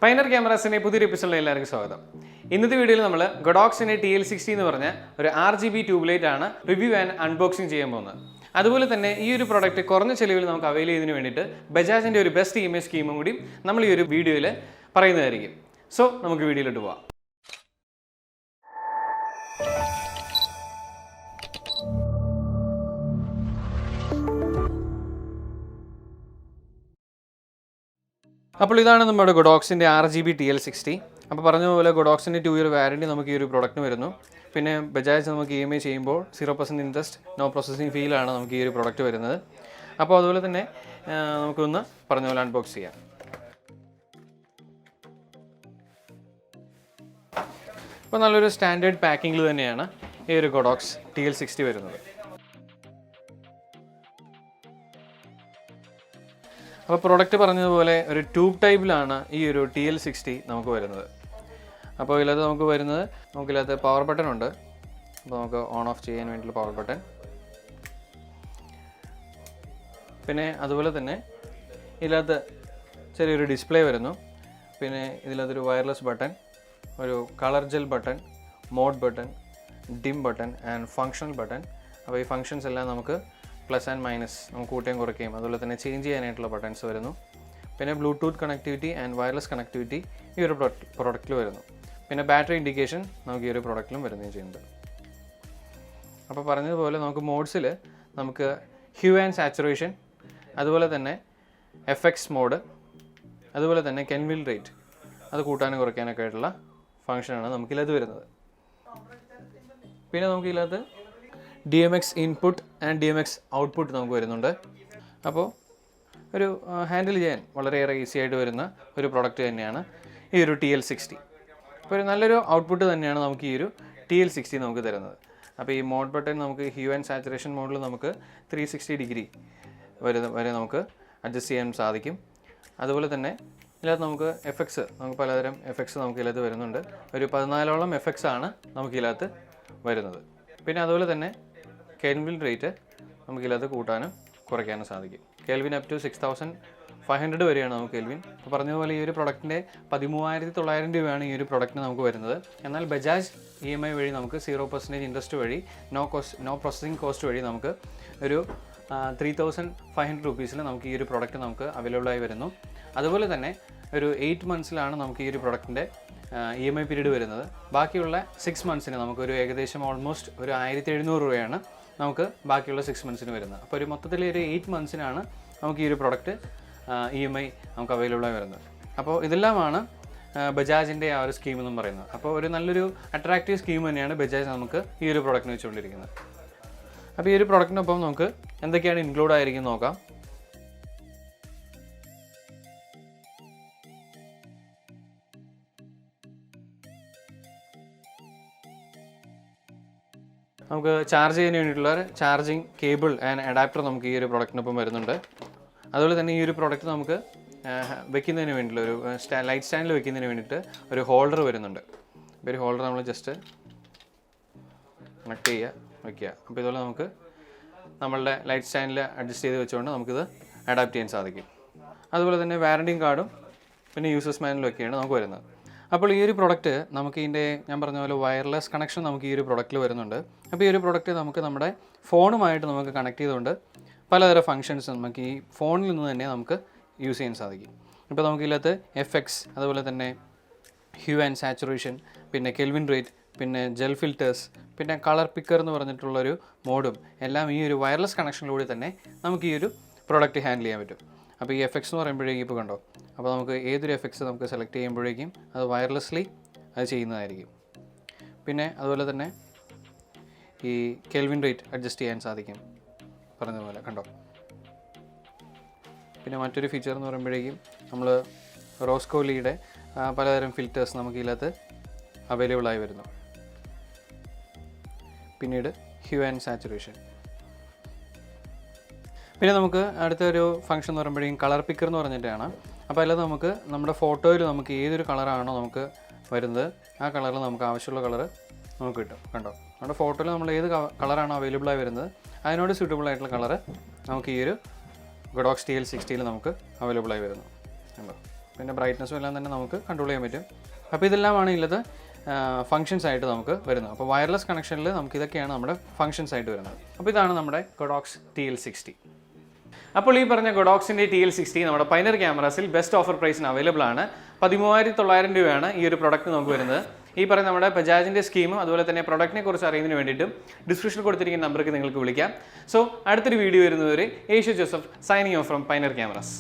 Pioneer Cameras in a Pudir episode. In this video, we will Godox in a TL60 RGB tube light review and unboxing. That's why this product is available in Bajaj and best EMI scheme. We will this video. So, we will video. Now, this is the Godox RGB TL60. Godox 2-year warranty we product. Bajaj EMI 0% interest, no processing fee we product. Now, we will unbox it. Now, we standard packing Godox TL60. The product is a tube type TL60. Now, we have a power button. On-off power button. Then, we have a display. We have a wireless button, a color gel button, mode button, dim button, and functional button. These functions are plus and minus. We have change buttons. Bluetooth connectivity and wireless connectivity. This is product. Battery indication we have product. Now, we modes hue and saturation, FX mode, Kelvin rate. That's the function. We have DMX input and DMX output. So, handle very easy product. This is TL60. Output is TL60. This mode button hue and saturation mode 360 degree adjust FX FX Kelvin rate Kelvin up to 6,500 Kelvin. This product is $13,900 and Bajaj EMI 0% interest no processing cost 3,500 rupees this product available. That's 8 months this product EMI period. 6 months almost 1,700 rupee 6 months. So, 8 months this product EMI available. So, this is Bajaj scheme. So, a attractive scheme Bajaj this product. So, this product include charging cable and adapter this product. That's why this product light stand a holder. This holder we just connect it. Light stand adjust adapt it. That's why warranty card and user's manual. Now, this product is wireless connection to this product. This product is our phone connected. Pala functions we phone use FX, hue and saturation, Kelvin rate, gel filters, color picker modem. All wireless connection we product handle. Now, this FX is FX select wirelessly. Kelvin rate adjust feature Roscoe lead filters available. Hue and saturation. We have a function color picker. We have a photo of the color. That color we photo color available. I know suitable color. Godox TL60 available. പിന്നെ ബ്രൈറ്റ്നസ്സും എല്ലാം തന്നെ നമുക്ക് control ചെയ്യാൻ പറ്റും. അപ്പോൾ ഇതെല്ലാമാണ് ഉള്ളത് functions ആയിട്ട് നമുക്ക് വരുന്നത്. അപ്പോൾ വയർലെസ് കണക്ഷനിൽ നമുക്ക് ഇതൊക്കെയാണ് നമ്മുടെ ഫങ്ഷൻസ് ആയിട്ട് വരുന്നത്. അപ്പോൾ ഇതാണ് നമ്മുടെ Godox TL60. അപ്പോൾ ഈ പറഞ്ഞ Godoxൻ്റെ TL60 നമ്മുടെ പൈനർ ക്യാമറാസിൽ ബെസ്റ്റ് ഓഫർ പ്രൈസിന് അവൈലബിൾ ആണ്. 13,900 രൂപയാണ് ഈ ഒരു പ്രൊഡക്റ്റ് നമുക്ക് വരുന്നത്. ഈ പറയുന്ന നമ്മുടെ ബജാജിൻ്റെ സ്കീമും അതുപോലെ തന്നെ പ്രൊഡക്റ്റിനെ കുറിച്ച് അറിയുന്നതിന് വേണ്ടിയിട്ടും ഡിസ്ക്രിപ്ഷനിൽ കൊടുത്തിരിക്കുന്ന നമ്പർക്ക് നിങ്ങൾക്ക് വിളിക്കാം. സോ അടുത്തൊരു വീഡിയോ വരുന്നവരെ ഏഷ്യ ജോസഫ് സൈനിങ് ഓഫ് ഫ്രം പൈനർ ക്യാമറാസ്.